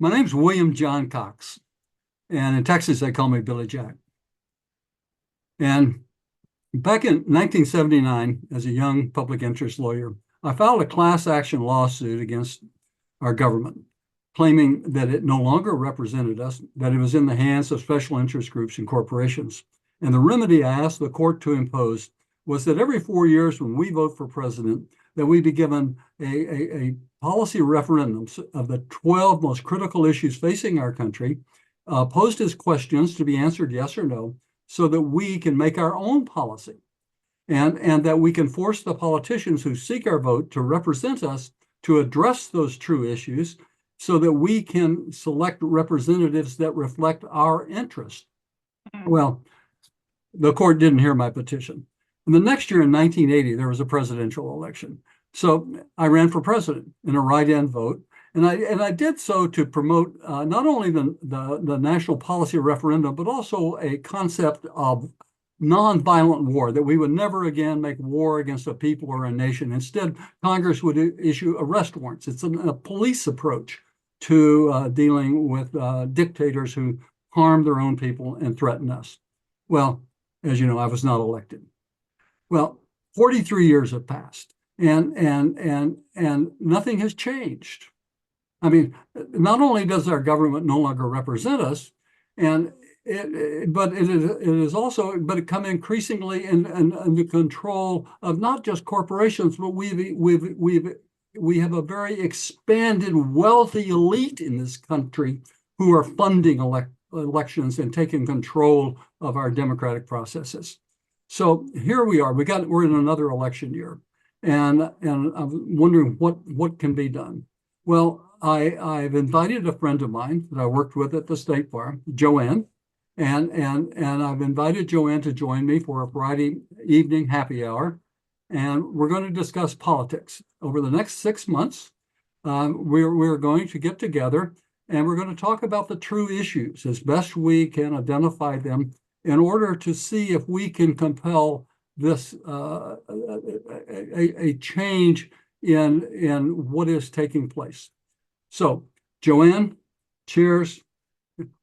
My name's William John Cox, and in Texas, they call me Billy Jack. And back in 1979, as a young public interest lawyer, I filed a class action lawsuit against our government, claiming that it no longer represented us, that it was in the hands of special interest groups and corporations. And the remedy I asked the court to impose was that every 4 years when we vote for president, that we be given a policy referendums of the 12 most critical issues facing our country, posed as questions to be answered yes or no, so that we can make our own policy and that we can force the politicians who seek our vote to represent us to address those true issues so that we can select representatives that reflect our interest. Well, the court didn't hear my petition. And the next year in 1980, there was a presidential election. So I ran for president in a write-in vote. And I did so to promote not only the national policy referendum, but also a concept of nonviolent war, that we would never again make war against a people or a nation. Instead, Congress would issue arrest warrants. It's a police approach to dealing with dictators who harm their own people and threaten us. Well, as you know, I was not elected. Well, 43 years have passed, and nothing has changed. I mean, not only does our government no longer represent us, but it is also become increasingly in the control of not just corporations, but we have a very expanded, wealthy elite in this country who are funding elections and taking control of our democratic processes. So here we are. We're in another election year, and I'm wondering what can be done. Well, I've invited a friend of mine that I worked with at the State Bar, Joann, and I've invited Joann to join me for a Friday evening happy hour, and we're going to discuss politics. Over the next 6 months, we're going to get together, and we're going to talk about the true issues as best we can identify them in order to see if we can compel this a change in what is taking place. So, Joann, cheers.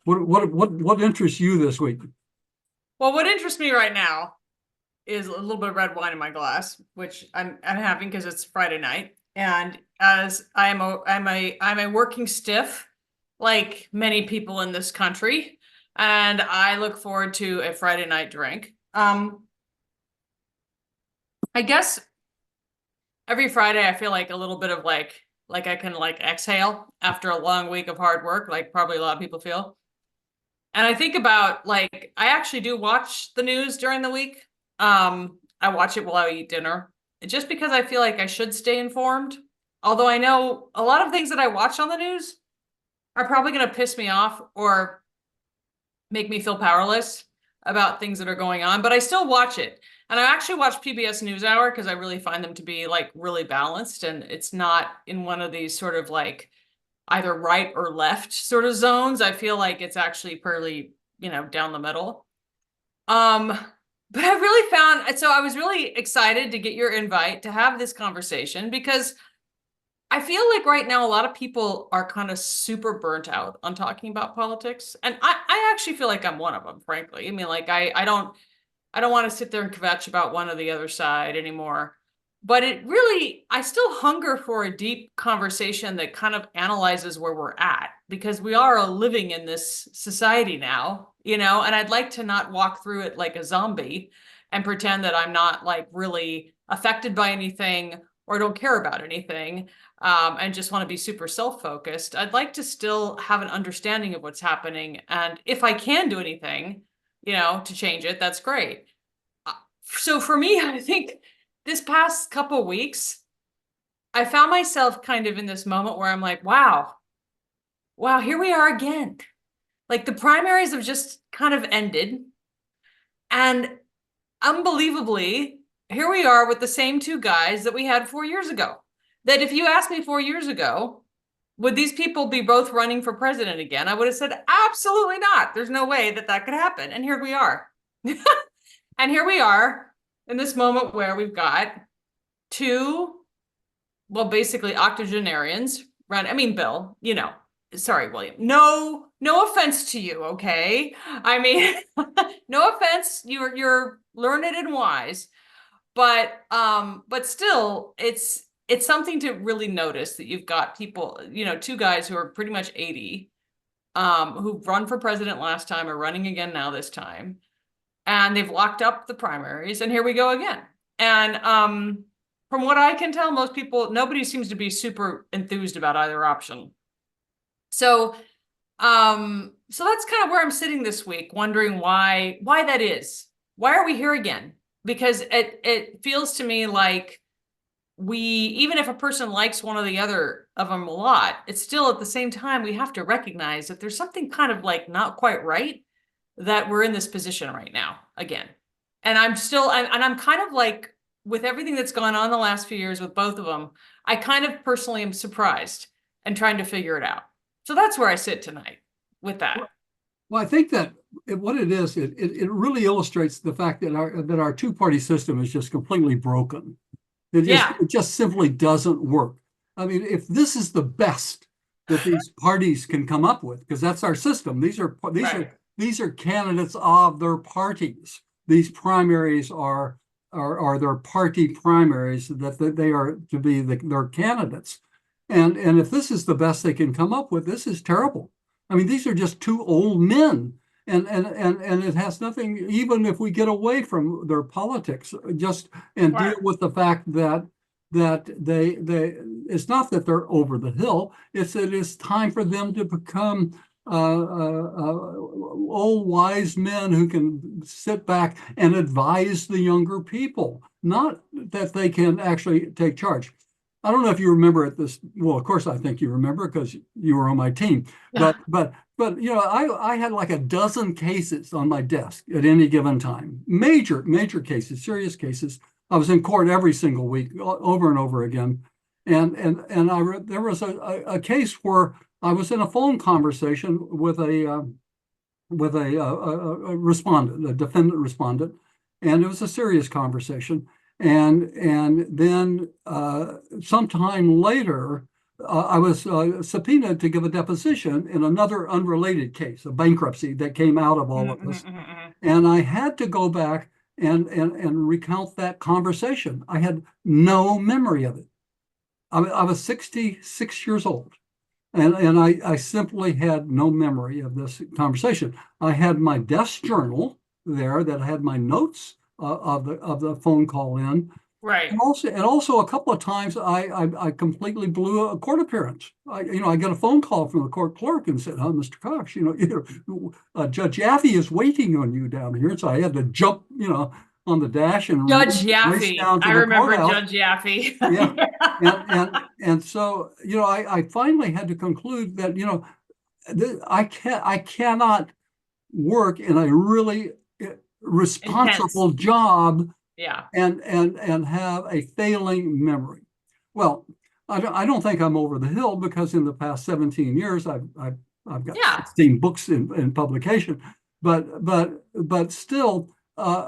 What interests you this week? Well, what interests me right now is a little bit of red wine in my glass, which I'm having because it's Friday night, and as I'm a working stiff, like many people in this country, and I look forward to a Friday night drink. I guess every Friday I feel like a little bit of like I can exhale after a long week of hard work, like probably a lot of people feel. And I think about I actually do watch the news during the week. I watch it while I eat dinner, just because I feel like I should stay informed. Although I know a lot of things that I watch on the news are probably going to piss me off or make me feel powerless about things that are going on, but I still watch it. And I actually watch PBS NewsHour because I really find them to be really balanced, and it's not in one of these sort of either right or left sort of zones. I feel like it's actually fairly, down the middle. But I really found, so I was really excited to get your invite to have this conversation because I feel like right now a lot of people are kind of super burnt out on talking about politics. And I actually feel like I'm one of them, frankly. I mean, I don't want to sit there and kvetch about one or the other side anymore. But I still hunger for a deep conversation that kind of analyzes where we're at, because we are living in this society now, and I'd like to not walk through it like a zombie and pretend that I'm not really affected by anything or don't care about anything, and just want to be super self-focused. I'd like to still have an understanding of what's happening. And if I can do anything, to change it, that's great. So for me, I think this past couple of weeks, I found myself kind of in this moment where I'm like, wow, here we are again. The primaries have just kind of ended. And unbelievably, here we are with the same two guys that we had 4 years ago. That if you asked me 4 years ago, would these people be both running for president again? I would have said, absolutely not. There's no way that could happen. And here we are. And here we are in this moment where we've got two, well, basically octogenarians run. I mean, Bill, sorry, William, no offense to you, okay? I mean, no offense, you're learned and wise, but still, it's something to really notice that you've got people, two guys who are pretty much 80, who run for president last time, are running again now this time, and they've locked up the primaries, and here we go again. And from what I can tell, nobody seems to be super enthused about either option. So that's kind of where I'm sitting this week, wondering why that is. Why are we here again? Because it feels to me like even if a person likes one or the other of them a lot, it's still at the same time, we have to recognize that there's something kind of like not quite right, that we're in this position right now again. And I'm kind of like, with everything that's gone on the last few years with both of them, I kind of personally am surprised and trying to figure it out. So that's where I sit tonight with that. Well, I think that what it is, it really illustrates the fact that our two-party system is just completely broken. It just simply doesn't work. I mean, if this is the best that these parties can come up with, because that's our system. These are candidates of their parties. These primaries are their party primaries, that they are to be their candidates. And if this is the best they can come up with, this is terrible. I mean, these are just two old men, and it has nothing. Even if we get away from their politics, deal with the fact that they it's not that they're over the hill. It's that it's time for them to become old wise men who can sit back and advise the younger people, not that they can actually take charge. I don't know if you remember at this. Well, of course, I think you remember because you were on my team. But I had like a dozen cases on my desk at any given time. Major cases, serious cases. I was in court every single week, over and over again. And there was a case where I was in a phone conversation with a respondent, a defendant respondent, and it was a serious conversation. And then sometime later, I was subpoenaed to give a deposition in another unrelated case, a bankruptcy that came out of all of this. And I had to go back and recount that conversation. I had no memory of it. I was 66 years old. And I simply had no memory of this conversation. I had my desk journal there that had my notes of the phone call in. Right. And also a couple of times I completely blew a court appearance. I got a phone call from the court clerk and said, "Oh, Mr. Cox, Judge Yaffe is waiting on you down here." So I had to jump, on the dash and Judge Yaffe. I remember courthouse. Judge Yaffe. Yeah. and so, I finally had to conclude that, I cannot work in a really responsible job and have a failing memory. Well, I don't think I'm over the hill, because in the past 17 years I've got 16 books in publication, but still,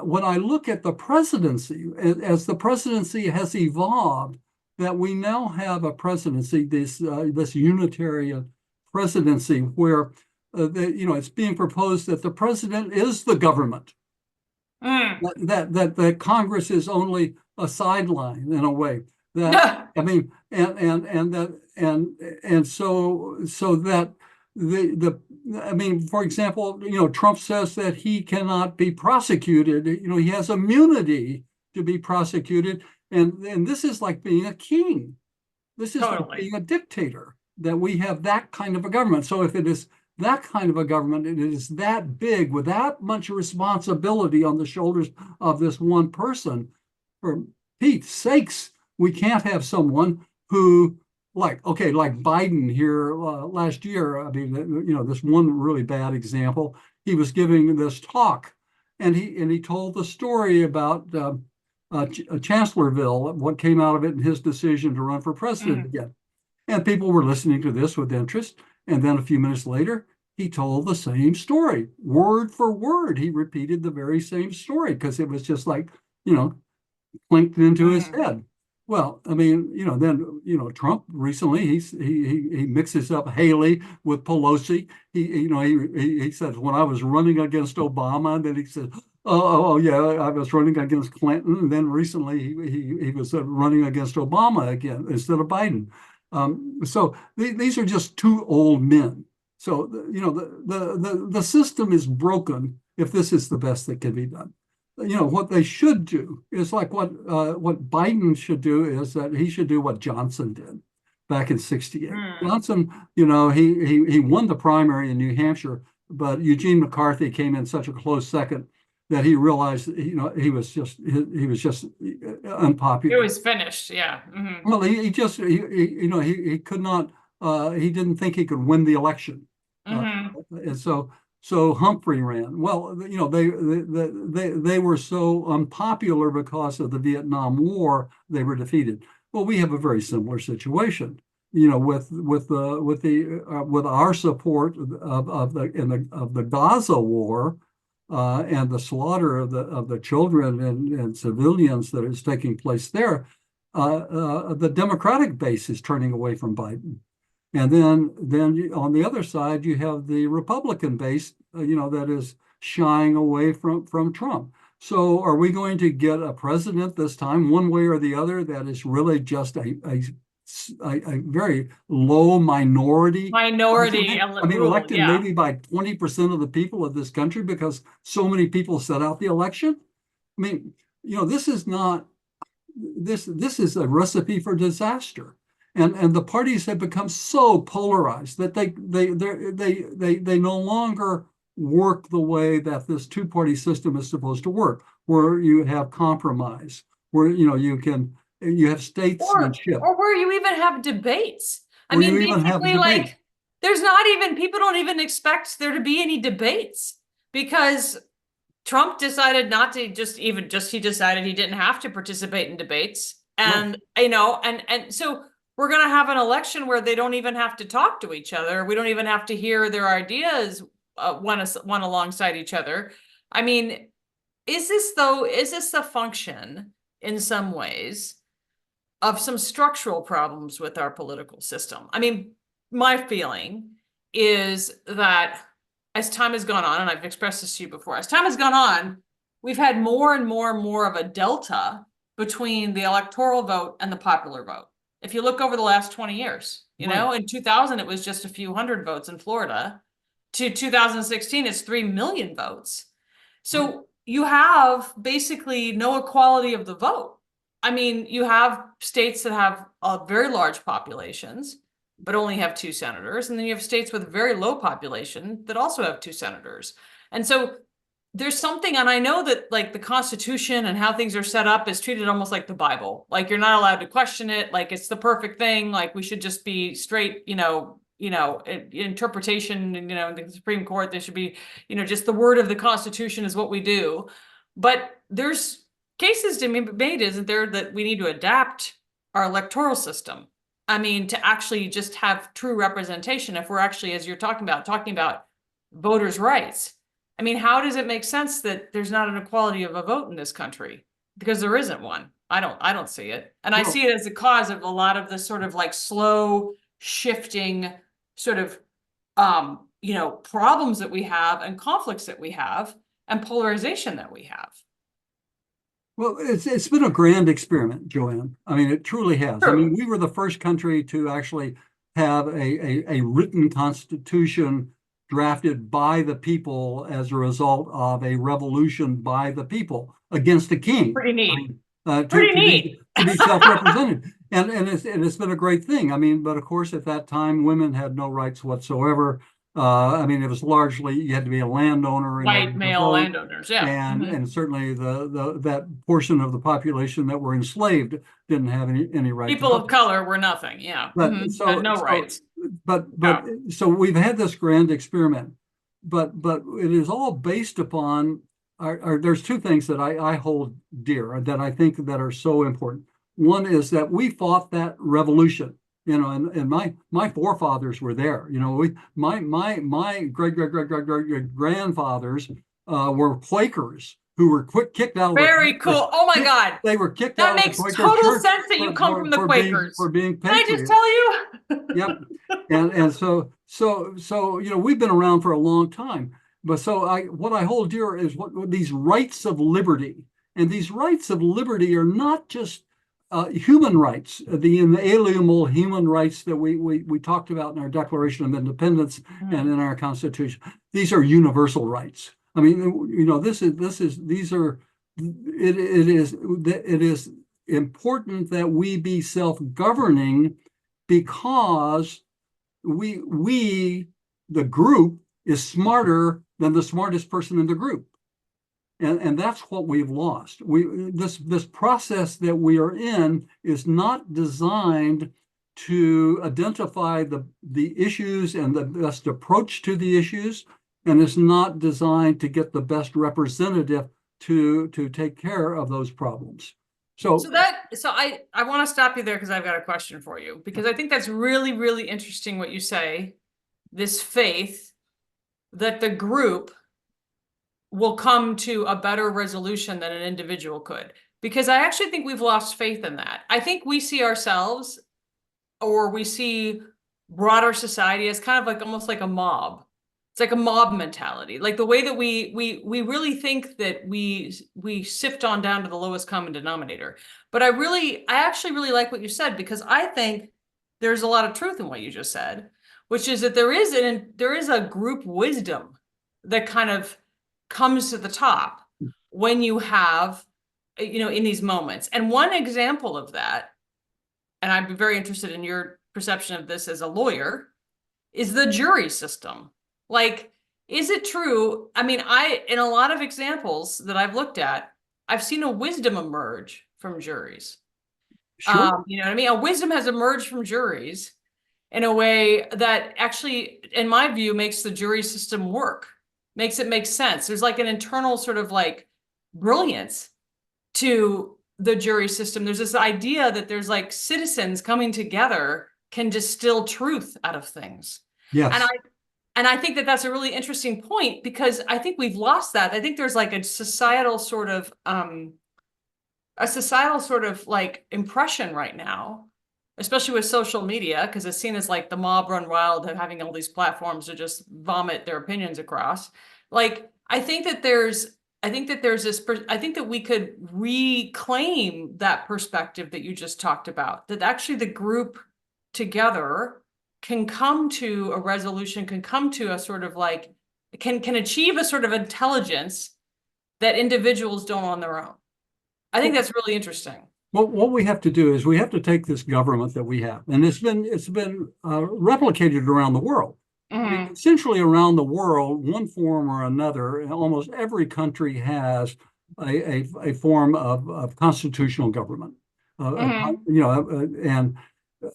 when I look at the presidency, as the presidency has evolved, that we now have a presidency, this unitarian presidency, where it's being proposed that the president is the government. That Congress is only a sideline in a way. That I mean, so that I mean, for example, Trump says that he cannot be prosecuted. He has immunity to be prosecuted, and this is like being a king. This is like being a dictator, that we have that kind of a government. So if it is that kind of a government, it is that big with that much responsibility on the shoulders of this one person. For Pete's sakes, we can't have someone who, like Biden here last year. I mean, this one really bad example. He was giving this talk, and he told the story about Chancellorsville, what came out of it, and his decision to run for president again. And people were listening to this with interest. And then a few minutes later, he told the same story, word for word. He repeated the very same story, because it was just like, clinked into his head. Well, I mean, then Trump recently he mixes up Haley with Pelosi. He says when I was running against Obama, and then he said, oh yeah, I was running against Clinton, and then recently he was running against Obama again instead of Biden. So these are just two old men. So the system is broken if this is the best that can be done. What they should do is like what Biden should do is that he should do what Johnson did back in '68. Johnson, he won the primary in New Hampshire, but Eugene McCarthy came in such a close second that he realized, he was just unpopular. It was finished, yeah. Mm-hmm. Well, he could not. He didn't think he could win the election, and so Humphrey ran. Well, they were so unpopular because of the Vietnam War, they were defeated. Well, we have a very similar situation, with our support of the Gaza war, and the slaughter of the children and civilians that is taking place there. The Democratic base is turning away from Biden. And then on the other side, you have the Republican base, that is shying away from Trump. So are we going to get a president this time, one way or the other, that is really just a very low minority? Elected maybe by 20% of the people of this country because so many people set out the election? I mean, this is not, this is a recipe for disaster. And the parties have become so polarized that they no longer work the way that this two-party system is supposed to work, where you have compromise, where you have statesmanship, or where you even have debates. I mean, basically, like there's not even, people don't even expect there to be any debates because Trump decided not to he decided he didn't have to participate in debates, and and so we're going to have an election where they don't even have to talk to each other. We don't even have to hear their ideas one alongside each other. I mean, is this the function in some ways of some structural problems with our political system? I mean, my feeling is that as time has gone on, and I've expressed this to you before, as time has gone on, we've had more and more and more of a delta between the electoral vote and the popular vote. If you look over the last 20 years, in 2000, it was just a few hundred votes in Florida. To 2016, it's 3 million votes. So you have basically no equality of the vote. I mean, you have states that have very large populations, but only have 2 senators. And then you have states with very low population that also have 2 senators. And so there's something, and I know that like the Constitution and how things are set up is treated almost like the Bible. Like you're not allowed to question it. Like it's the perfect thing. Like we should just be straight, interpretation, and the Supreme Court, there should be, just the word of the Constitution is what we do. But there's cases to be made, isn't there, that we need to adapt our electoral system. I mean, to actually just have true representation. If we're actually, as you're talking about voters' rights. I mean, how does it make sense that there's not an equality of a vote in this country? Because there isn't one. I don't see it. And I see it as a cause of a lot of the sort of like slow shifting sort of, problems that we have and conflicts that we have and polarization that we have. Well, it's been a grand experiment, Joann. I mean, it truly has. True. I mean, we were the first country to actually have a written constitution drafted by the people as a result of a revolution by the people against the king. Pretty neat. Pretty neat. To be self-represented. And it's been a great thing. I mean, but of course, at that time, women had no rights whatsoever. I mean, it was largely, you had to be a landowner. White male landowners, yeah. And certainly that portion of the population that were enslaved didn't have any rights. People of color were nothing, yeah. But had no rights. So we've had this grand experiment, but it is all based upon there's 2 things that I hold dear that I think that are so important. One is that we fought that revolution, and my forefathers were there. My great grandfathers were Quakers who were kicked out of Very cool. Oh my God. They were kicked That out of the makes Quaker total Church sense that you come from the Quakers. for being Can I just patriots. tell you? Yep. And so we've been around for a long time. But what I hold dear is what these rights of liberty. And these rights of liberty are not just human rights, the inalienable human rights that we talked about in our Declaration of Independence and in our Constitution. These are universal rights. I mean, it is important that we be self-governing, because the group is smarter than the smartest person in the group. And that's what we've lost. This process that we are in is not designed to identify the issues and the best approach to the issues, and it's not designed to get the best representative to take care of those problems. So I want to stop you there because I've got a question for you, because I think that's really, really interesting what you say, this faith that the group will come to a better resolution than an individual could. Because I actually think we've lost faith in that. I think we see ourselves, or we see broader society, as kind of like almost like a mob. It's like a mob mentality, like the way that we really think that we sift on down to the lowest common denominator. But I actually really like what you said, because I think there's a lot of truth in what you just said, which is that there is a group wisdom that kind of comes to the top when you have, in these moments. And one example of that, and I'd be very interested in your perception of this as a lawyer, is the jury system. Like, is it true? I mean, in a lot of examples that I've looked at, I've seen a wisdom emerge from juries. sure. You know what I mean? A wisdom has emerged from juries in a way that actually, in my view, makes the jury system work, makes it make sense. There's like an internal sort of like brilliance to the jury system. There's this idea that there's like citizens coming together can distill truth out of things. Yes. And I think that that's a really interesting point, because I think we've lost that. I think there's like a societal sort of like impression right now, especially with social media, because it's seen as like the mob run wild and having all these platforms to just vomit their opinions across. Like, I think that we could reclaim that perspective that you just talked about, that actually the group together can come to a resolution, can come to a sort of like, can achieve a sort of intelligence that individuals don't on their own. I think that's really interesting. Well, what we have to do is we have to take this government that we have, and it's been replicated around the world. I mean, essentially around the world, one form or another, almost every country has a form of constitutional government. And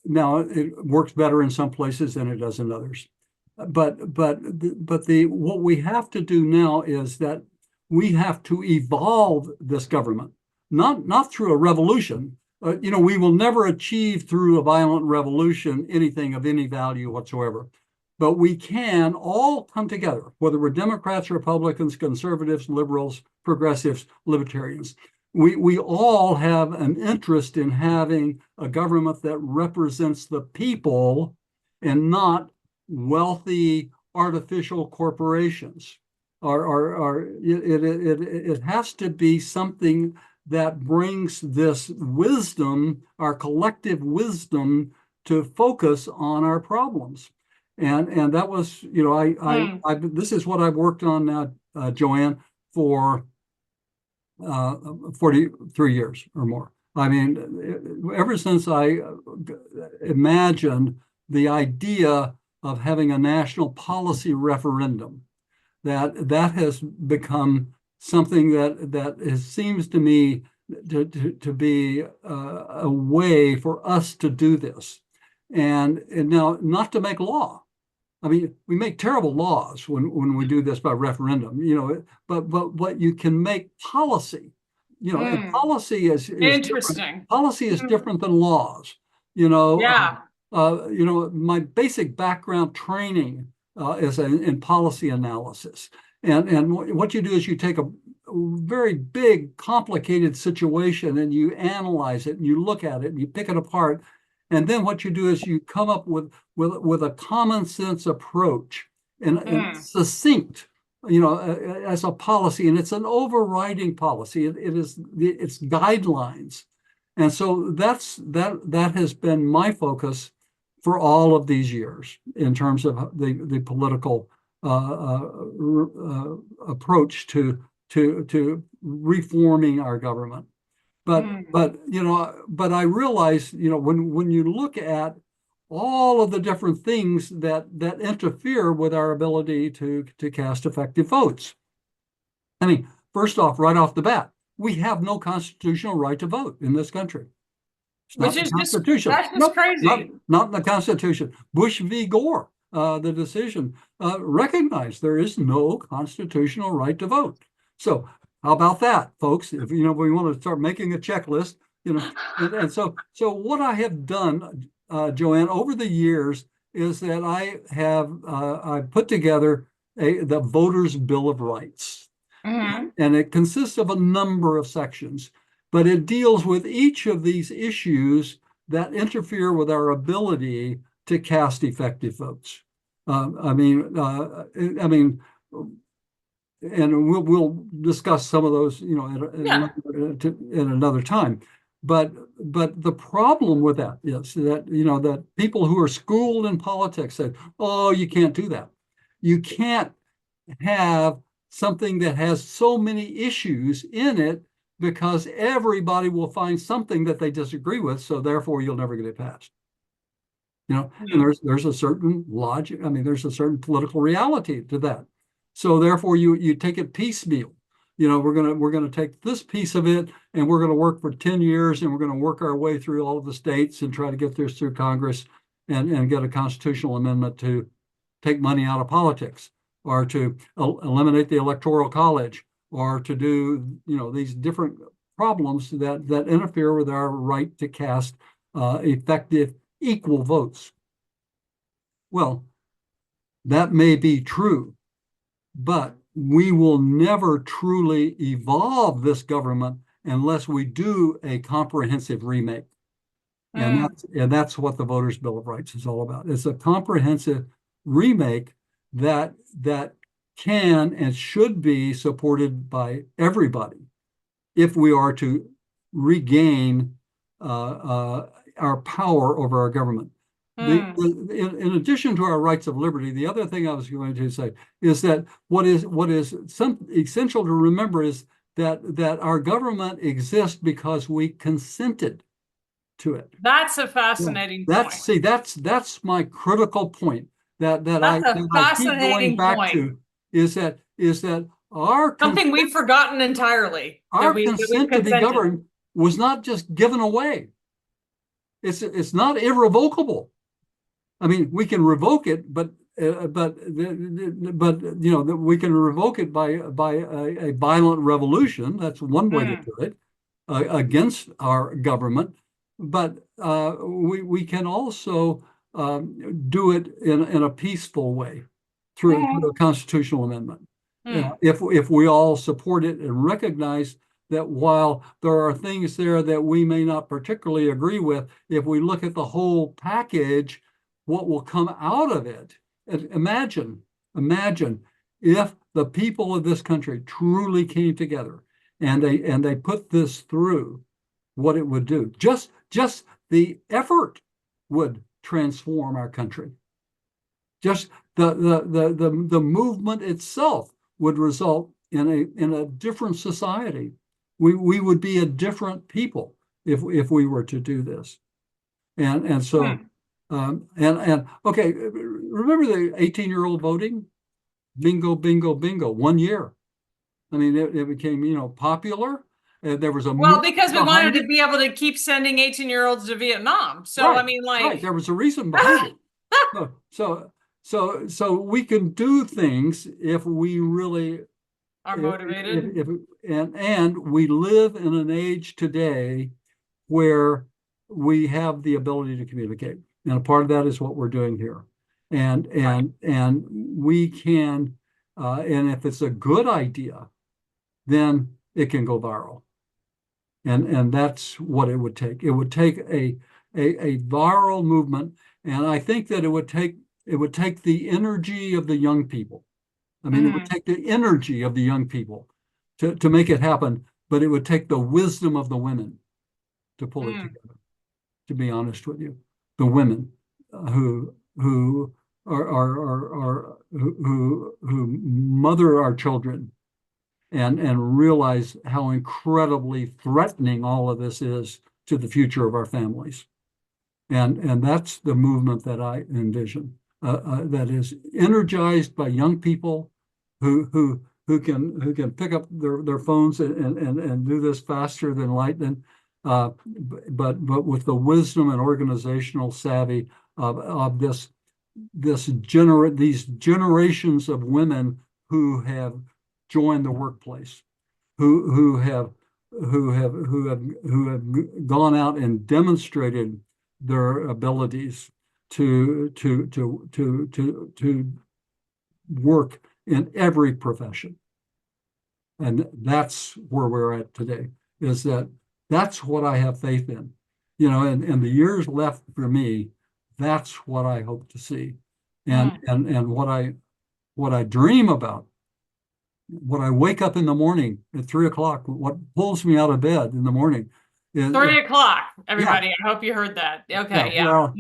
now it works better in some places than it does in others. But what we have to do now is that we have to evolve this government, not through a revolution. We will never achieve through a violent revolution anything of any value whatsoever. But we can all come together, whether we're Democrats, Republicans, conservatives, liberals, progressives, libertarians. We all have an interest in having a government that represents the people and not wealthy artificial corporations. It has to be something that brings this wisdom, our collective wisdom, to focus on our problems. And that was, this is what I've worked on now, Joann, for 43 years or more. I mean, ever since I imagined the idea of having a national policy referendum, that has become something that seems to me to be a way for us to do this. And now, not to make law. I mean, we make terrible laws when we do this by referendum, but what you can make policy, and policy is Interesting. different. Policy is different than laws, Yeah. My basic background training is in policy analysis. And what you do is you take very big, complicated situation, and you analyze it and you look at it and you pick it apart. And then what you do is you come up with a common sense approach and succinct, as a policy, and it's an overriding policy. It's guidelines. And so that has been my focus for all of these years in terms of the political approach to reforming our government. But I realize, when you look at all of the different things that interfere with our ability to cast effective votes. I mean, first off, right off the bat, we have no constitutional right to vote in this country. It's not the Constitution. That's just crazy. Not in the Constitution. Bush v. Gore, the decision recognized there is no constitutional right to vote. So how about that, folks? If we want to start making a checklist, and so what I have done, Joann, over the years is that I put together the Voters' Bill of Rights. And it consists of a number of sections, but it deals with each of these issues that interfere with our ability to cast effective votes. And we'll discuss some of those, in another time. But the problem with that is that that people who are schooled in politics said, "Oh, you can't do that. You can't have something that has so many issues in it because everybody will find something that they disagree with, so therefore you'll never get it passed." And there's a certain logic. I mean, there's a certain political reality to that. So therefore you take it piecemeal. We're gonna take this piece of it and we're gonna work for 10 years and we're gonna work our way through all of the states and try to get this through Congress and get a constitutional amendment to take money out of politics, or to eliminate the Electoral College, or to do these different problems that interfere with our right to cast effective equal votes. Well, that may be true, but we will never truly evolve this government unless we do a comprehensive remake. And that's what the Voters' Bill of Rights is all about. It's a comprehensive remake that can and should be supported by everybody if we are to regain our power over our government. In addition to our rights of liberty, the other thing I was going to say is that what is essential to remember is that our government exists because we consented to it. That's a fascinating point. That's my critical point that I keep going back to is that our something we've forgotten entirely. Our consent to be governed was not just given away. It's not irrevocable. I mean, we can revoke it, but we can revoke it by a violent revolution. That's one way to do it against our government. But we can also do it in a peaceful way through a constitutional amendment. If we all support it and recognize that while there are things there that we may not particularly agree with, if we look at the whole package, what will come out of it. Imagine if the people of this country truly came together and they put this through, what it would do. Just the effort would transform our country. Just the movement itself would result in a different society. We would be a different people if we were to do this. And so okay, remember the 18-year-old voting? Bingo, bingo, bingo, 1 year. I mean, it became, popular. There was because we wanted to be able to keep sending 18-year-olds to Vietnam. So, right, I mean, there was a reason behind it. So we can do things if we really are motivated. And we live in an age today where we have the ability to communicate. And a part of that is what we're doing here. And we can, and if it's a good idea, then it can go viral. And that's what it would take. It would take a viral movement, and I think that it would take the energy of the young people. I mean, it would take the energy of the young people to make it happen, but it would take the wisdom of the women to pull it together. To be honest with you, the women who mother our children and realize how incredibly threatening all of this is to the future of our families. And that's the movement that I envision, that is energized by young people who can pick up their phones and do this faster than lightning, but with the wisdom and organizational savvy of these generations of women who have joined the workplace, who have gone out and demonstrated their abilities to work in every profession. And that's where we're at today, is that's what I have faith in. You know, and the years left for me, that's what I hope to see. And what I dream about, what I wake up in the morning at 3 o'clock, what pulls me out of bed in the morning is 3 o'clock, everybody. Yeah. I hope you heard that. Okay, yeah. Well,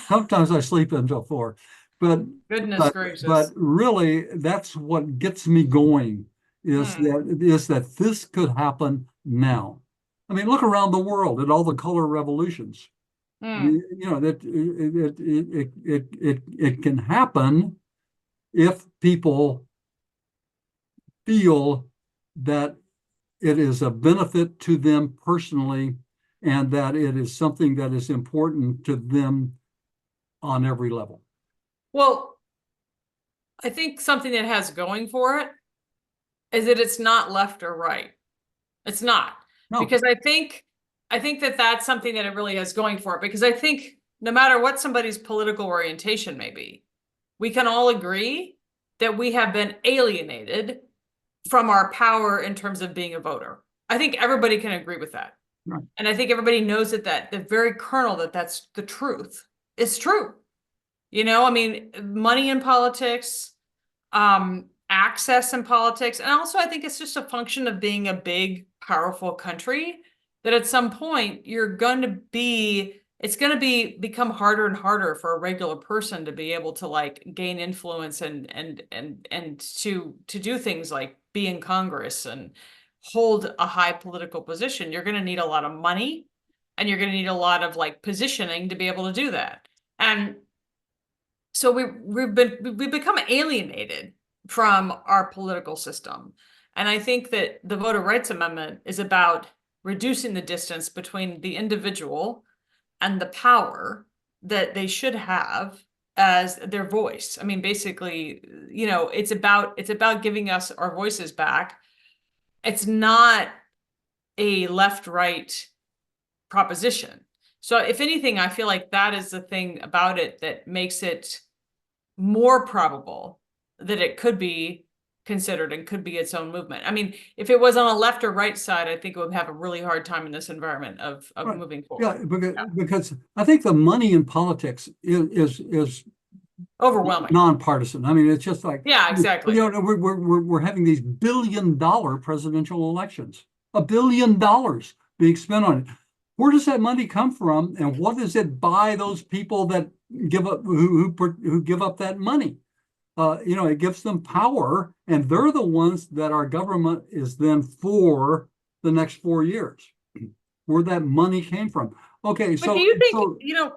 sometimes I sleep until 4, but goodness gracious. But really, that's what gets me going. Is that this could happen now? I mean, look around the world at all the color revolutions. I mean, you know that it can happen if people feel that it is a benefit to them personally, and that it is something that is important to them on every level. Well, I think something that has going for it is that it's not left or right. It's not. No. Because I think that that's something that it really has going for it, because I think no matter what somebody's political orientation may be, we can all agree that we have been alienated from our power in terms of being a voter. I think everybody can agree with that. Right. And I think everybody knows that the very kernel that's the truth. It's true. You know, I mean, money in politics, access in politics. And also, I think it's just a function of being a big, powerful country that at some point it's going to become harder and harder for a regular person to be able to like gain influence and to do things like be in Congress and hold a high political position. You're going to need a lot of money, and you're going to need a lot of like positioning to be able to do that. And so we've become alienated from our political system. And I think that the Voter Rights Amendment is about reducing the distance between the individual and the power that they should have as their voice. I mean, basically, you know, it's about giving us our voices back. It's not a left-right proposition. So if anything, I feel like that is the thing about it that makes it more probable that it could be considered and could be its own movement. I mean, if it was on a left or right side, I think it would have a really hard time in this environment of right. moving forward. Yeah, because I think the money in politics is overwhelming, nonpartisan. I mean, it's just like, yeah, exactly. You know, we're having these $1 billion presidential elections, $1 billion being spent on it. Where does that money come from, and what does it buy those people that give up who give up that money? You know, it gives them power, and they're the ones that our government is then for the next 4 years. Where that money came from. Okay, but do you think, you know,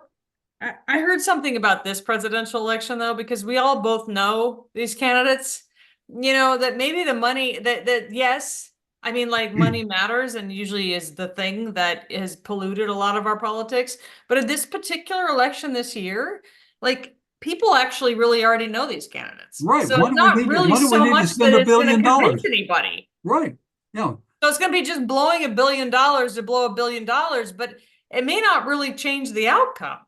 I heard something about this presidential election, though, because we all both know these candidates, you know, that maybe the money that yes, I mean, like money matters and usually is the thing that has polluted a lot of our politics. But in this particular election this year, like people actually really already know these candidates. Right. So it's not really so much that it's going to convince anybody. Right. Yeah. So it's going to be just blowing $1 billion to blow $1 billion, but it may not really change the outcome.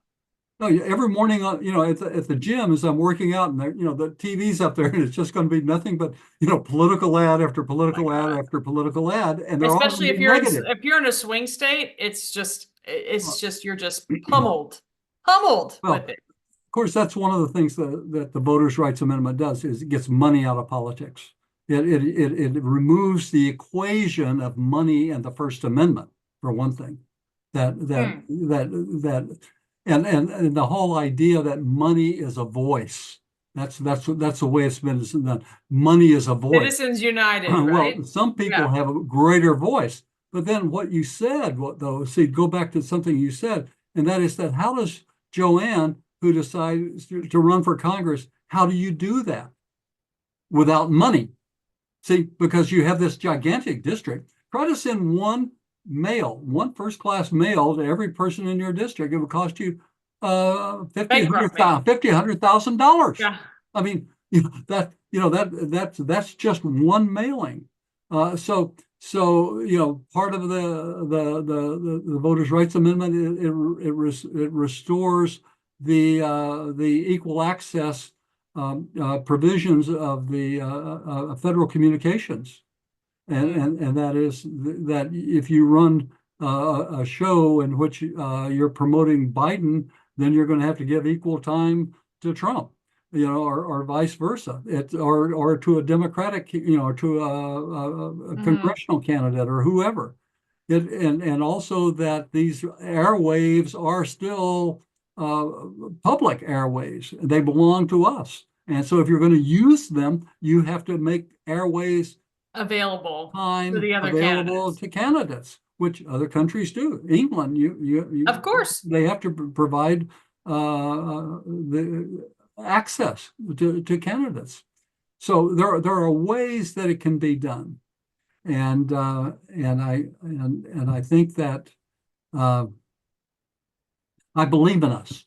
No, every morning, at the gym as I'm working out, and there, the TV's up there, and it's just going to be nothing but, political ad after Oh my political ad God. after political ad, and they're all going Especially to be negative. if you're in a swing state, it's just you're just pummeled Well, with it. of course, that's one of the things that the Voters' Rights Amendment does is it gets money out of politics. It removes the equation of money and the First Amendment, for one thing. That that Hmm. that that and the whole idea that money is a voice. That's the way it's been done. Money is a voice. Citizens United, Well, right? some people Yeah. have a greater voice, but then what you said, go back to something you said, and that is that how does Joann, who decides to run for Congress, how do you do that without money? See, because you have this gigantic district, try to send one first-class mail to every person in your district. It would cost you Bankrupt me. $100,000. Yeah. I mean, that's just one mailing. So part of the Voters' Rights Amendment, it restores the equal access provisions of the federal communications, and that is that if you run a show in which you're promoting Biden, then you're going to have to give equal time to Trump, or vice versa, or to a Democratic, or to a Mhm. congressional candidate or whoever. And also that these airwaves are still uh, public airways. They belong to us. And so if you're going to use them, you have to make airways Available to time the other available candidates. to candidates, which other countries do. England, Of course. they have to provide the access to candidates. So there are ways that it can be done, and I think that uh, I believe in us.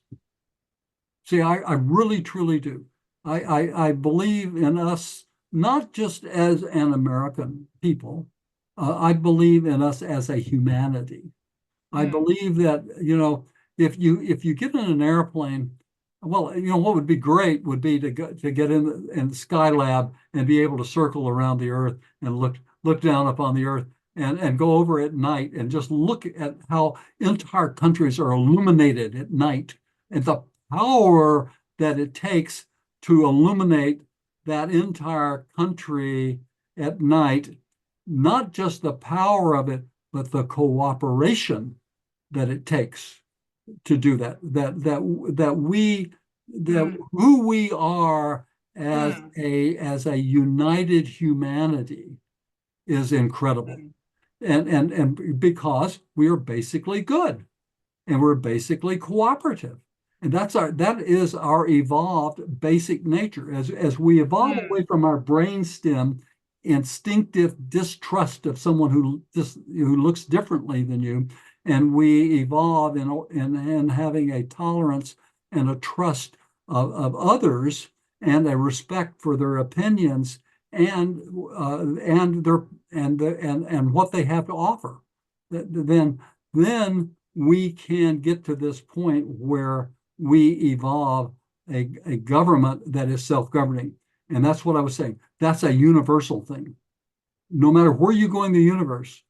See, I really truly do. I believe in us not just as an American people. I believe in us as a humanity. I Mm. believe that, if you get in an airplane, well, what would be great would be to get in the Skylab and be able to circle around the Earth and look down upon the Earth and go over at night and just look at how entire countries are illuminated at night and the power that it takes to illuminate that entire country at night, not just the power of it, but the cooperation that it takes to do that. That Mm. who we are Mm. as a united humanity is incredible. Mm. And because we are basically good and we're basically cooperative. And that is our evolved basic nature. As we evolve Mm. away from our brainstem instinctive distrust of someone who looks differently than you, and we evolve in having a tolerance and a trust of others and a respect for their opinions and what they have to offer. Then we can get to this point where we evolve a government that is self-governing. And that's what I was saying. That's a universal thing. No matter where you go in the universe,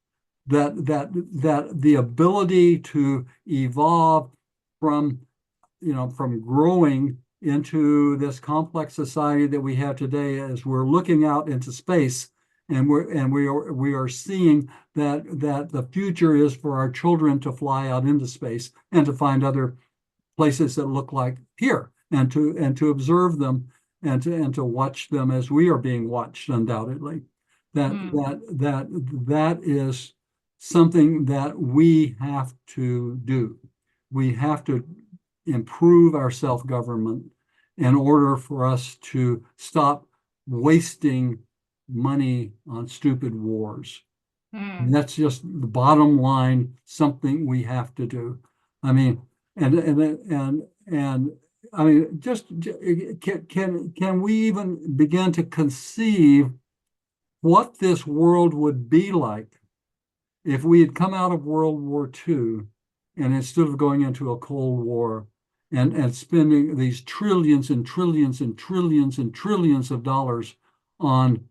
that the ability to evolve from from growing into this complex society that we have today as we're looking out into space, and we are seeing that the future is for our children to fly out into space and to find other places that look like here, and to observe them, and to watch them as we are being watched, undoubtedly. That Mm. that that that is something that we have to do. We have to improve our self-government in order for us to stop wasting money on stupid wars. And Mm. that's just the bottom line, something we have to do. I mean, and I mean, just can we even begin to conceive what this world would be like if we had come out of World War II, and instead of going into a Cold War, and spending these trillions and trillions and trillions and trillions of dollars on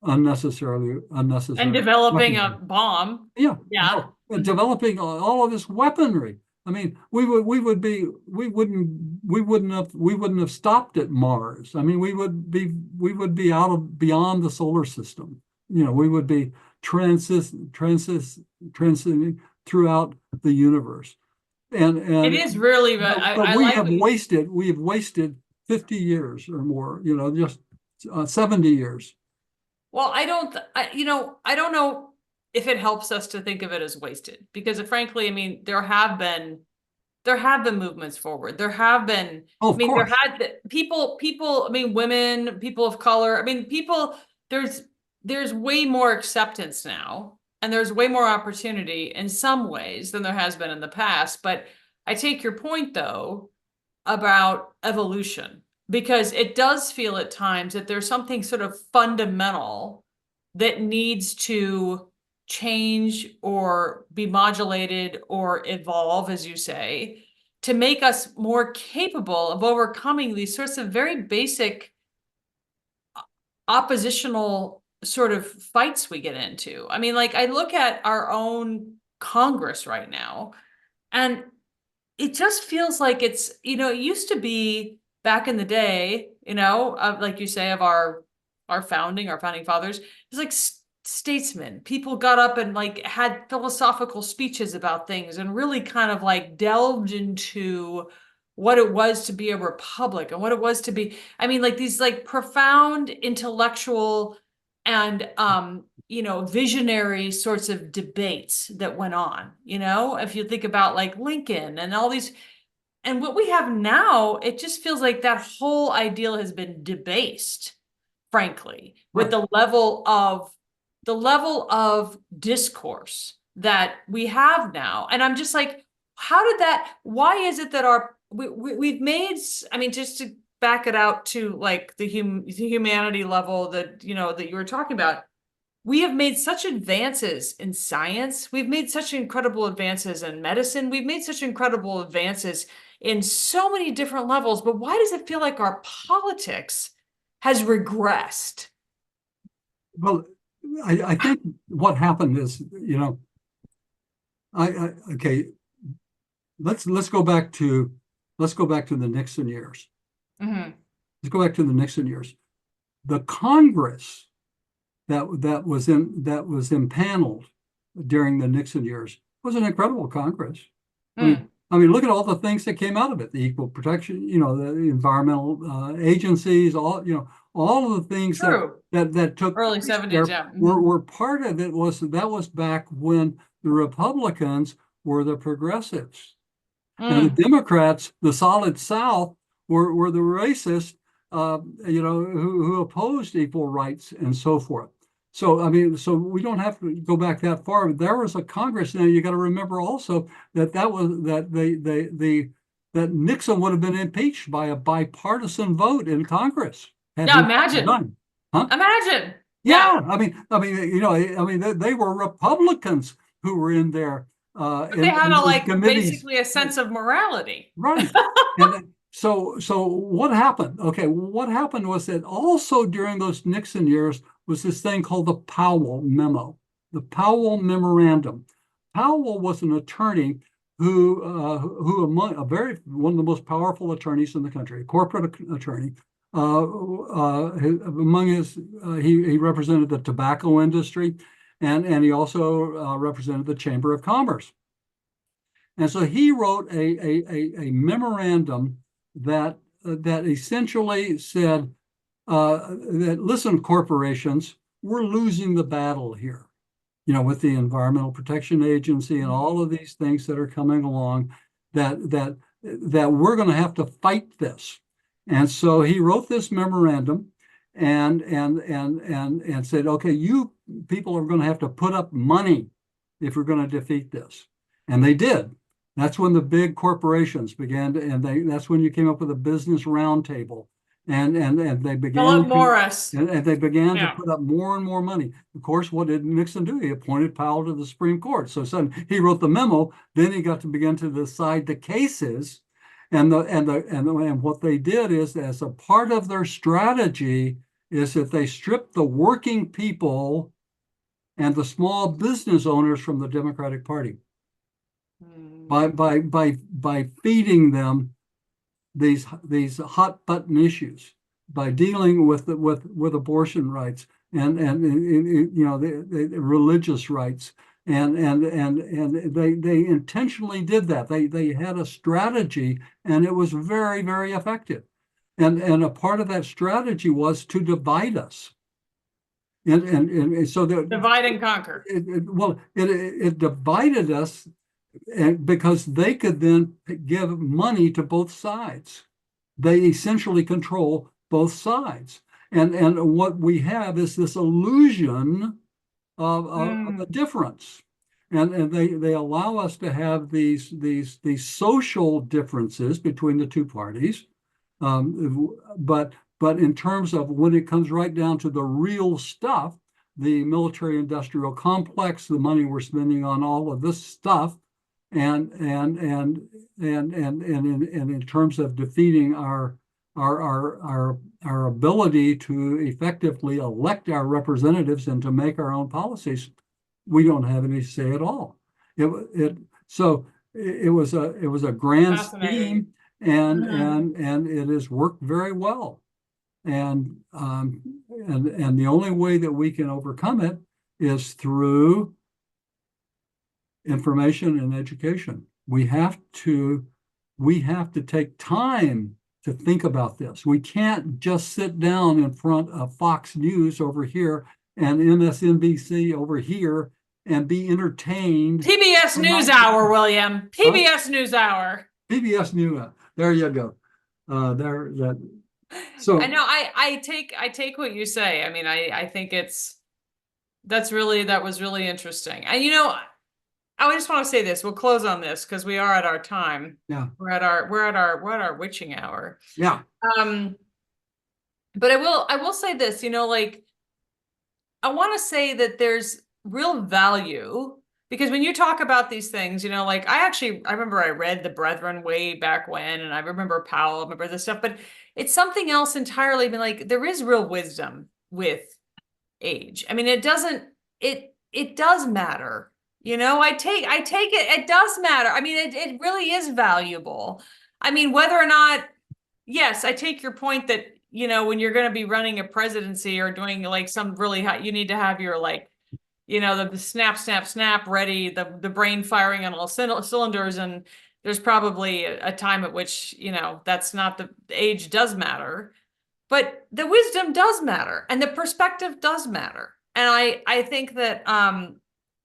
unnecessary And developing a weaponry. bomb. Yeah, Yeah. developing all of this weaponry. I mean, we wouldn't have stopped at Mars. I mean, we would be out of beyond the solar system. You know, we would be transcending throughout the universe. It And is really, but but I like what you, we have wasted 50 years or more, you know, just 70 years. well, I don't know if it helps us to think of it as wasted because frankly, I mean, there have been movements forward. There have been, Oh, I of mean, there course. had people, I mean, women, people of color, I mean, there's way more acceptance now, and there's way more opportunity in some ways than there has been in the past. But I take your point though about evolution because it does feel at times that there's something sort of fundamental that needs to change or be modulated or evolve, as you say, to make us more capable of overcoming these sorts of very basic oppositional sort of fights we get into. I mean, like I look at our own Congress right now, and it just feels like it's, it used to be back in the day, like you say, of our founding fathers, it's like statesmen. People got up and like had philosophical speeches about things and really kind of like delved into what it was to be a republic and what it was to be, I mean, like these like profound intellectual and visionary sorts of debates that went on, if you think about like Lincoln and all these, and what we have now, it just feels like that whole ideal has been debased, frankly, with Right. the level of discourse that we have now. And I'm just like, how did that, why is it that we've made, I mean, just to back it out to like the humanity level that, that you were talking about, we have made such advances in science. We've made such incredible advances in medicine. We've made such incredible advances in so many different levels. But why does it feel like our politics has regressed? Well, I think what happened is, okay, let's go back to the Nixon years. Mm-hmm. Let's go back to the Nixon years. The Congress that was impaneled during the Nixon years was an incredible Congress. I mean, look at all the things that came out of it: the equal protection, the environmental agencies, all of the things True. that took Early place 70s, there yeah. were part of it was back when the Republicans were the progressives. And the Democrats, the solid South, were the racists, who opposed equal rights and so forth. So, I mean, so we don't have to go back that far. There was a Congress. Now you got to remember also that that Nixon would have been impeached by a bipartisan vote in Congress. Yeah, imagine. Huh? Imagine. Yeah, they were Republicans who were in there But they had in a those like committees. basically a sense of morality. Right. And so what happened? Okay, what happened was that also during those Nixon years was this thing called the Powell Memo, the Powell Memorandum. Powell was an attorney who among one of the most powerful attorneys in the country, a corporate attorney. Among his, he represented the tobacco industry, and he also represented the Chamber of Commerce. And so he wrote a memorandum that essentially said that, listen, corporations, we're losing the battle here, with the Environmental Protection Agency and all of these things that are coming along, that we're going to have to fight this. And so he wrote this memorandum and said, okay, you people are going to have to put up money if we're going to defeat this. And they did. That's when the big corporations began to, that's when you came up with a business roundtable, and they began Philip Morris. and they began to put up more and more money. Of course, what did Nixon do? He appointed Powell to the Supreme Court. So suddenly he wrote the memo. Then he got to begin to decide the cases, And what they did is, as a part of their strategy, is that they stripped the working people and the small business owners from the Democratic Party by feeding them these hot button issues, by dealing with abortion rights and you know the religious rights, and they intentionally did that. They had a strategy, and it was very, very effective. And a part of that strategy was to divide us. And so divide and conquer. It divided us, and because they could then give money to both sides. They essentially control both sides. And what we have is this illusion of a difference. And they allow us to have these social differences between the two parties. But in terms of when it comes right down to the real stuff, the military-industrial complex, the money we're spending on all of this stuff, and in terms of defeating our ability to effectively elect our representatives and to make our own policies, we don't have any say at all. It was a grand scheme, and it has worked very well. And the only way that we can overcome it is through information and education. We have to take time to think about this. We can't just sit down in front of Fox News over here and MSNBC over here and be entertained. PBS NewsHour, William. PBS NewsHour. PBS NewsHour. There you go. So I know I take what you say. I mean, I think that was really interesting. And I just want to say this. We'll close on this because we are at our time. Yeah. We're at our witching hour. Yeah. But I will say this, like, I want to say that there's real value, because when you talk about these things, like I remember I read The Brethren way back when, and I remember Powell, I remember this stuff, but it's something else entirely. I mean, like, there is real wisdom with age. I mean, it does matter. I take it does matter. I mean, it really is valuable. I mean, whether or not, yes, I take your point that, when you're going to be running a presidency or doing like some really high, you need to have your, like, the snap ready, the brain firing on all cylinders. And there's probably a time at which, that's not the age does matter, but the wisdom does matter and the perspective does matter. And I think that,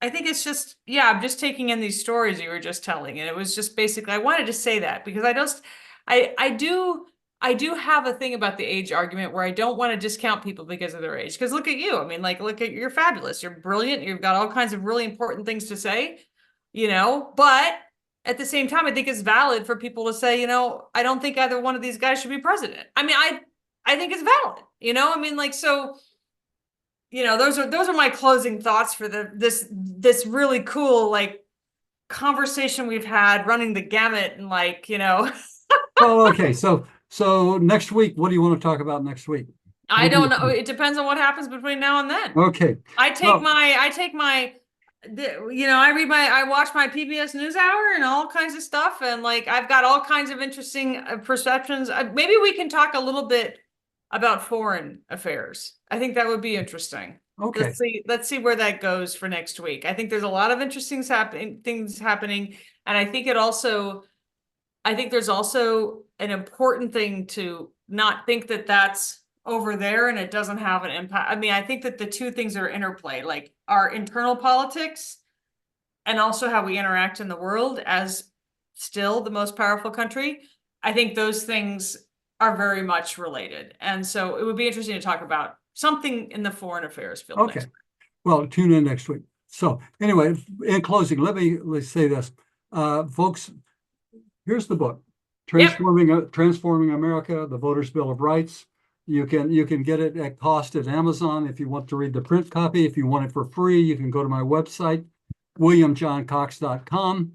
I think it's just, I'm just taking in these stories you were just telling. And it was just basically, I wanted to say that because I do have a thing about the age argument where I don't want to discount people because of their age. Because look at you. I mean, like, you're fabulous. You're brilliant. You've got all kinds of really important things to say, but at the same time, I think it's valid for people to say, I don't think either one of these guys should be president. I mean, I think it's valid, I mean, like, so, those are my closing thoughts for this really cool, like, conversation we've had running the gamut and, like, Oh, okay. So next week, what do you want to talk about next week? I don't know. It depends on what happens between now and then. Okay. I watch my PBS NewsHour and all kinds of stuff. And, like, I've got all kinds of interesting perceptions. Maybe we can talk a little bit about foreign affairs. I think that would be interesting. Okay. Let's see where that goes for next week. I think there's a lot of interesting things happening. And I think there's also an important thing to not think that that's over there and it doesn't have an impact. I mean, I think that the two things are interplay, like our internal politics and also how we interact in the world as still the most powerful country. I think those things are very much related. And so it would be interesting to talk about something in the foreign affairs field. Okay. Well, tune in next week. So anyway, in closing, let's say this, folks, here's the book, Transforming America, the Voters' Bill of Rights. You can get it at cost at Amazon if you want to read the print copy. If you want it for free, you can go to my website, williamjohncox.com.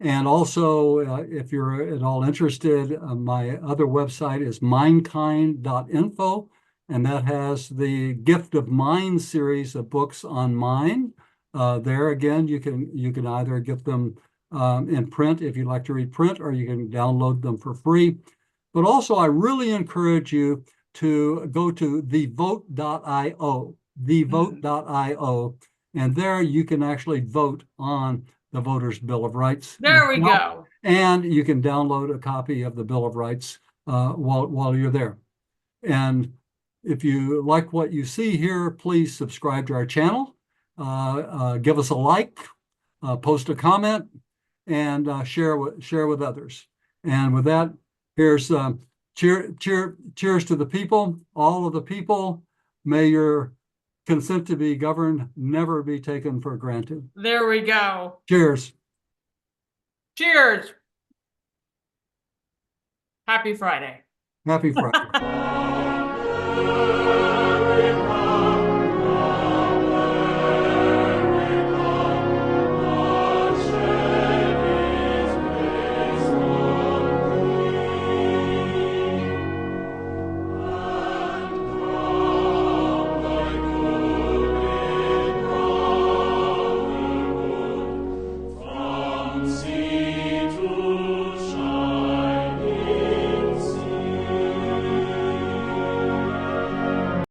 And also, if you're at all interested, my other website is mindkind.info, and that has the Gift of Mind series of books on mind. There again, you can either get them in print if you'd like to read print, or you can download them for free. But also, I really encourage you to go to thevote.io, thevote.io, and there you can actually vote on the Voters' Bill of Rights. There we go. And you can download a copy of the Bill of Rights while you're there. And if you like what you see here, please subscribe to our channel, give us a like, post a comment, and share with others. And with that, here's cheers to the people, all of the people. May your consent to be governed never be taken for granted. There we go. Cheers. Cheers. Happy Friday. Happy Friday.